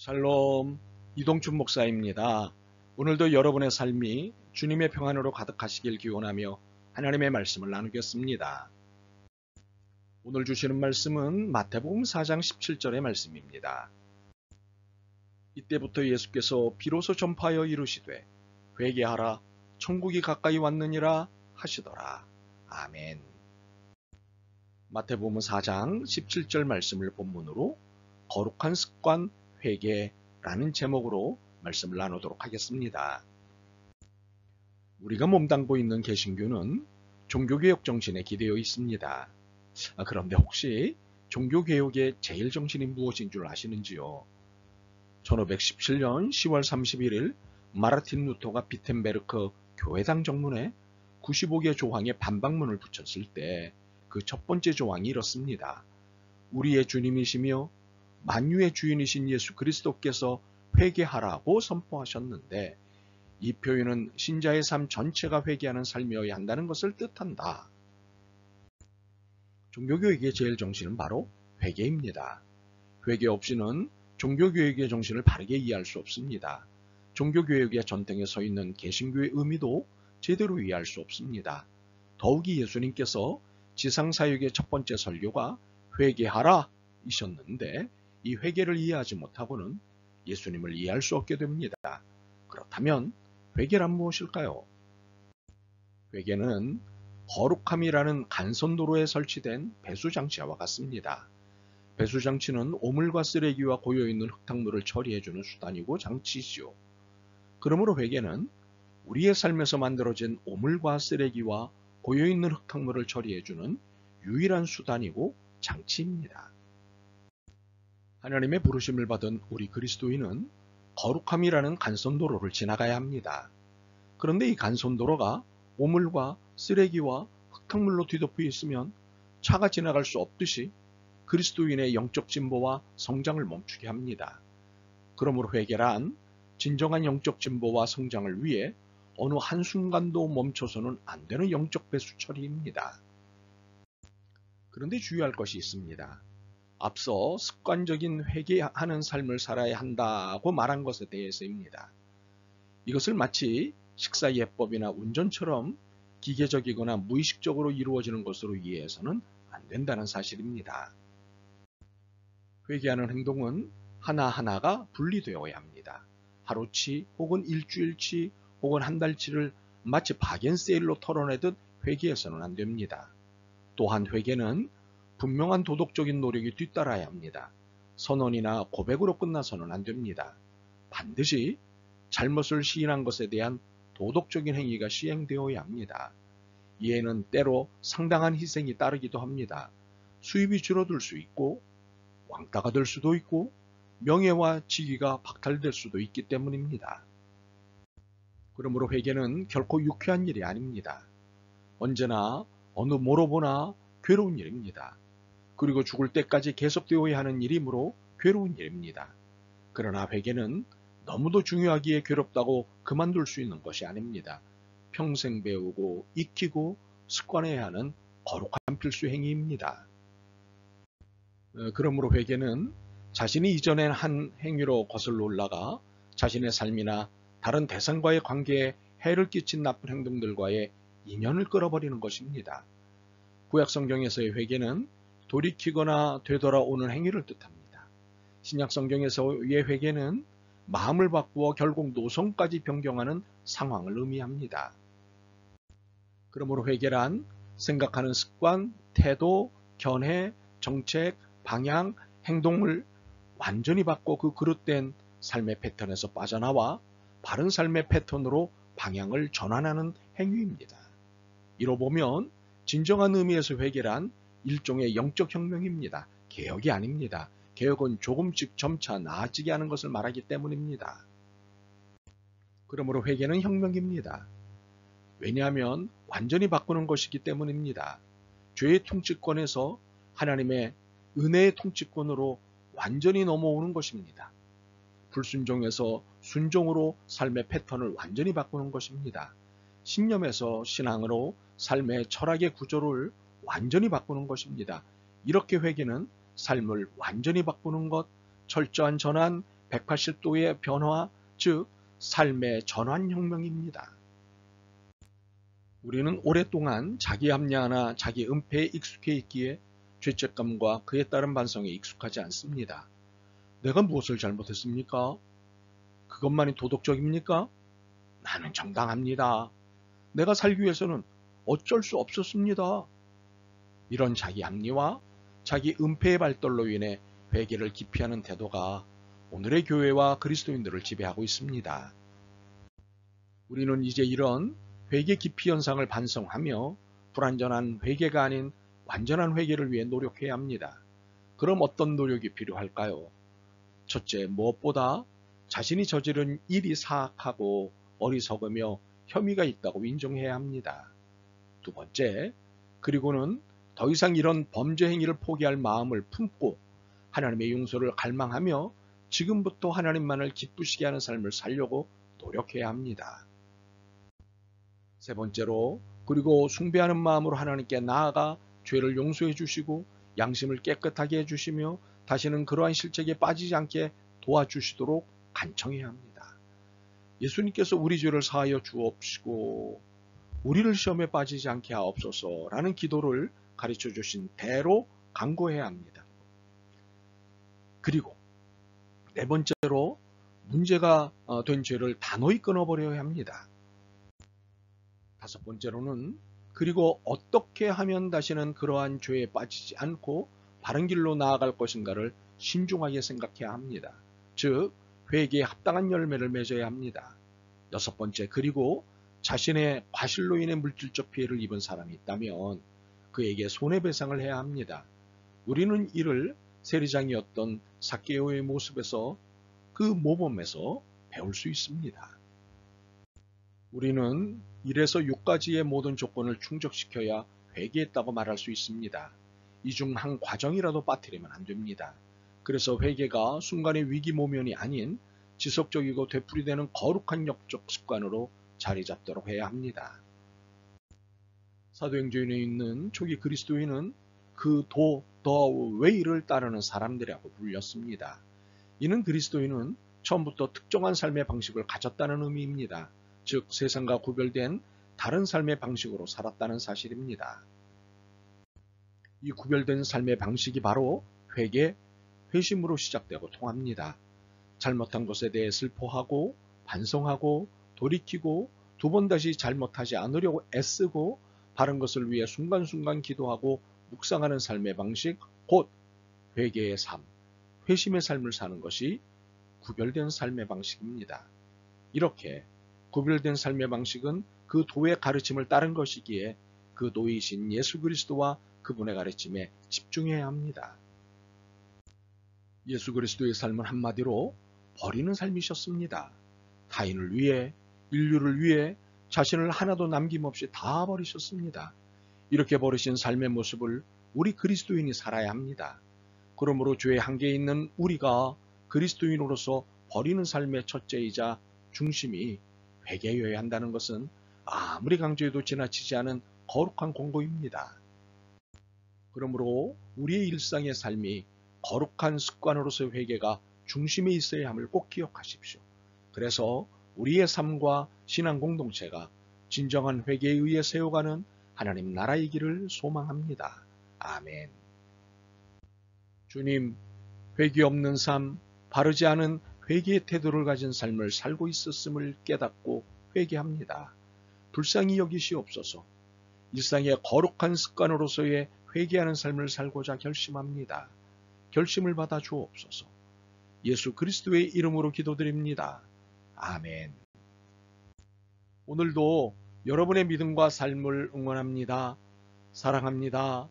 샬롬, 이동춘 목사입니다. 오늘도 여러분의 삶이 주님의 평안으로 가득하시길 기원하며 하나님의 말씀을 나누겠습니다. 오늘 주시는 말씀은 마태복음 4장 17절의 말씀입니다. 이때부터 예수께서 비로소 전파하여 이르시되 회개하라 천국이 가까이 왔느니라 하시더라. 아멘. 마태복음 4장 17절 말씀을 본문으로 거룩한 습관 회개라는 제목으로 말씀을 나누도록 하겠습니다. 우리가 몸담고 있는 개신교는 종교개혁 정신에 기대어 있습니다. 그런데 혹시 종교개혁의 제일 정신이 무엇인 줄 아시는지요? 1517년 10월 31일 마르틴 루터가 비텐베르크 교회당 정문에 95개 조항의 반박문을 붙였을 때 그 첫 번째 조항이 이렇습니다. 우리의 주님이시며 만유의 주인이신 예수 그리스도께서 회개하라고 선포하셨는데 이 표현은 신자의 삶 전체가 회개하는 삶이어야 한다는 것을 뜻한다. 종교교육의 제일 정신은 바로 회개입니다. 회개 없이는 종교교육의 정신을 바르게 이해할 수 없습니다. 종교교육의 전통에 서 있는 개신교의 의미도 제대로 이해할 수 없습니다. 더욱이 예수님께서 지상사역의 첫 번째 설교가 회개하라 이셨는데 이 회개를 이해하지 못하고는 예수님을 이해할 수 없게 됩니다. 그렇다면 회개란 무엇일까요? 회개는 거룩함이라는 간선도로에 설치된 배수장치와 같습니다. 배수장치는 오물과 쓰레기와 고여있는 흙탕물을 처리해주는 수단이고 장치이지요. 그러므로 회개는 우리의 삶에서 만들어진 오물과 쓰레기와 고여있는 흙탕물을 처리해주는 유일한 수단이고 장치입니다. 하나님의 부르심을 받은 우리 그리스도인은 거룩함이라는 간선도로를 지나가야 합니다. 그런데 이 간선도로가 오물과 쓰레기와 흙탕물로 뒤덮여 있으면 차가 지나갈 수 없듯이 그리스도인의 영적 진보와 성장을 멈추게 합니다. 그러므로 회개란 진정한 영적 진보와 성장을 위해 어느 한순간도 멈춰서는 안 되는 영적 배수 처리입니다. 그런데 주의할 것이 있습니다. 앞서 습관적인 회개하는 삶을 살아야 한다고 말한 것에 대해서입니다. 이것을 마치 식사 예법이나 운전처럼 기계적이거나 무의식적으로 이루어지는 것으로 이해해서는 안 된다는 사실입니다. 회개하는 행동은 하나하나가 분리되어야 합니다. 하루치 혹은 일주일치 혹은 한 달치를 마치 바겐세일로 털어내듯 회개해서는 안 됩니다. 또한 회개는 분명한 도덕적인 노력이 뒤따라야 합니다. 선언이나 고백으로 끝나서는 안 됩니다. 반드시 잘못을 시인한 것에 대한 도덕적인 행위가 시행되어야 합니다. 이에는 때로 상당한 희생이 따르기도 합니다. 수입이 줄어들 수 있고 왕따가 될 수도 있고 명예와 직위가 박탈될 수도 있기 때문입니다. 그러므로 회개는 결코 유쾌한 일이 아닙니다. 언제나 어느 뭐로 보나 괴로운 일입니다. 그리고 죽을 때까지 계속되어야 하는 일이므로 괴로운 일입니다. 그러나 회개는 너무도 중요하기에 괴롭다고 그만둘 수 있는 것이 아닙니다. 평생 배우고 익히고 습관해야 하는 거룩한 필수 행위입니다. 그러므로 회개는 자신이 이전에 한 행위로 거슬러 올라가 자신의 삶이나 다른 대상과의 관계에 해를 끼친 나쁜 행동들과의 인연을 끊어버리는 것입니다. 구약성경에서의 회개는 돌이키거나 되돌아오는 행위를 뜻합니다. 신약성경에서의 회개는 마음을 바꾸어 결국 노선까지 변경하는 상황을 의미합니다. 그러므로 회개란 생각하는 습관, 태도, 견해, 정책, 방향, 행동을 완전히 바꿔 그 그릇된 삶의 패턴에서 빠져나와 바른 삶의 패턴으로 방향을 전환하는 행위입니다. 이로 보면 진정한 의미에서 회개란 일종의 영적 혁명입니다. 개혁이 아닙니다. 개혁은 조금씩 점차 나아지게 하는 것을 말하기 때문입니다. 그러므로 회개는 혁명입니다. 왜냐하면 완전히 바꾸는 것이기 때문입니다. 죄의 통치권에서 하나님의 은혜의 통치권으로 완전히 넘어오는 것입니다. 불순종에서 순종으로 삶의 패턴을 완전히 바꾸는 것입니다. 신념에서 신앙으로 삶의 철학의 구조를 완전히 바꾸는 것입니다. 이렇게 회개는 삶을 완전히 바꾸는 것, 철저한 전환, 180도의 변화, 즉 삶의 전환혁명입니다. 우리는 오랫동안 자기 합리화나 자기 은폐에 익숙해 있기에 죄책감과 그에 따른 반성에 익숙하지 않습니다. 내가 무엇을 잘못했습니까? 그것만이 도덕적입니까? 나는 정당합니다. 내가 살기 위해서는 어쩔 수 없었습니다. 이런 자기 합리화, 자기 은폐의 발달로 인해 회개를 기피하는 태도가 오늘의 교회와 그리스도인들을 지배하고 있습니다. 우리는 이제 이런 회개 기피 현상을 반성하며 불완전한 회개가 아닌 완전한 회개를 위해 노력해야 합니다. 그럼 어떤 노력이 필요할까요? 첫째, 무엇보다 자신이 저지른 일이 사악하고 어리석으며 혐의가 있다고 인정해야 합니다. 두 번째, 그리고는 더 이상 이런 범죄 행위를 포기할 마음을 품고 하나님의 용서를 갈망하며 지금부터 하나님만을 기쁘시게 하는 삶을 살려고 노력해야 합니다. 세 번째로, 그리고 숭배하는 마음으로 하나님께 나아가 죄를 용서해 주시고 양심을 깨끗하게 해주시며 다시는 그러한 실책에 빠지지 않게 도와주시도록 간청해야 합니다. 예수님께서 우리 죄를 사하여 주옵시고 우리를 시험에 빠지지 않게 하옵소서라는 기도를 가르쳐 주신 대로 간구해야 합니다. 그리고 네 번째로, 문제가 된 죄를 단호히 끊어버려야 합니다. 다섯 번째로는, 그리고 어떻게 하면 다시는 그러한 죄에 빠지지 않고 바른 길로 나아갈 것인가를 신중하게 생각해야 합니다. 즉, 회개에 합당한 열매를 맺어야 합니다. 여섯 번째, 그리고 자신의 과실로 인해 물질적 피해를 입은 사람이 있다면 그에게 손해배상을 해야 합니다. 우리는 이를 세리장이었던 삭개오의 모습에서, 그 모범에서 배울 수 있습니다. 우리는 1에서 6가지의 모든 조건을 충족시켜야 회개했다고 말할 수 있습니다. 이 중 한 과정이라도 빠뜨리면 안 됩니다. 그래서 회개가 순간의 위기 모면이 아닌 지속적이고 되풀이되는 거룩한 영적 습관으로 자리 잡도록 해야 합니다. 사도행전에 있는 초기 그리스도인은 그 더 웨이를 따르는 사람들이라고 불렸습니다. 이는 그리스도인은 처음부터 특정한 삶의 방식을 가졌다는 의미입니다. 즉, 세상과 구별된 다른 삶의 방식으로 살았다는 사실입니다. 이 구별된 삶의 방식이 바로 회심으로 시작되고 통합니다. 잘못한 것에 대해 슬퍼하고 반성하고 돌이키고 두 번 다시 잘못하지 않으려고 애쓰고 바른 것을 위해 순간순간 기도하고 묵상하는 삶의 방식, 곧 회개의 삶, 회심의 삶을 사는 것이 구별된 삶의 방식입니다. 이렇게 구별된 삶의 방식은 그 도의 가르침을 따른 것이기에 그 도이신 예수 그리스도와 그분의 가르침에 집중해야 합니다. 예수 그리스도의 삶은 한마디로 버리는 삶이셨습니다. 타인을 위해, 인류를 위해 자신을 하나도 남김없이 다 버리셨습니다. 이렇게 버리신 삶의 모습을 우리 그리스도인이 살아야 합니다. 그러므로 죄의 한계에 있는 우리가 그리스도인으로서 버리는 삶의 첫째이자 중심이 회개여야 한다는 것은 아무리 강조해도 지나치지 않은 거룩한 공고입니다. 그러므로 우리의 일상의 삶이 거룩한 습관으로서의 회개가 중심에 있어야 함을 꼭 기억하십시오. 그래서 우리의 삶과 신앙 공동체가 진정한 회개에 의해 세워가는 하나님 나라이기를 소망합니다. 아멘. 주님, 회개 없는 삶, 바르지 않은 회개의 태도를 가진 삶을 살고 있었음을 깨닫고 회개합니다. 불쌍히 여기시옵소서. 일상의 거룩한 습관으로서의 회개하는 삶을 살고자 결심합니다. 결심을 받아 주옵소서. 예수 그리스도의 이름으로 기도드립니다. 아멘. 오늘도 여러분의 믿음과 삶을 응원합니다. 사랑합니다.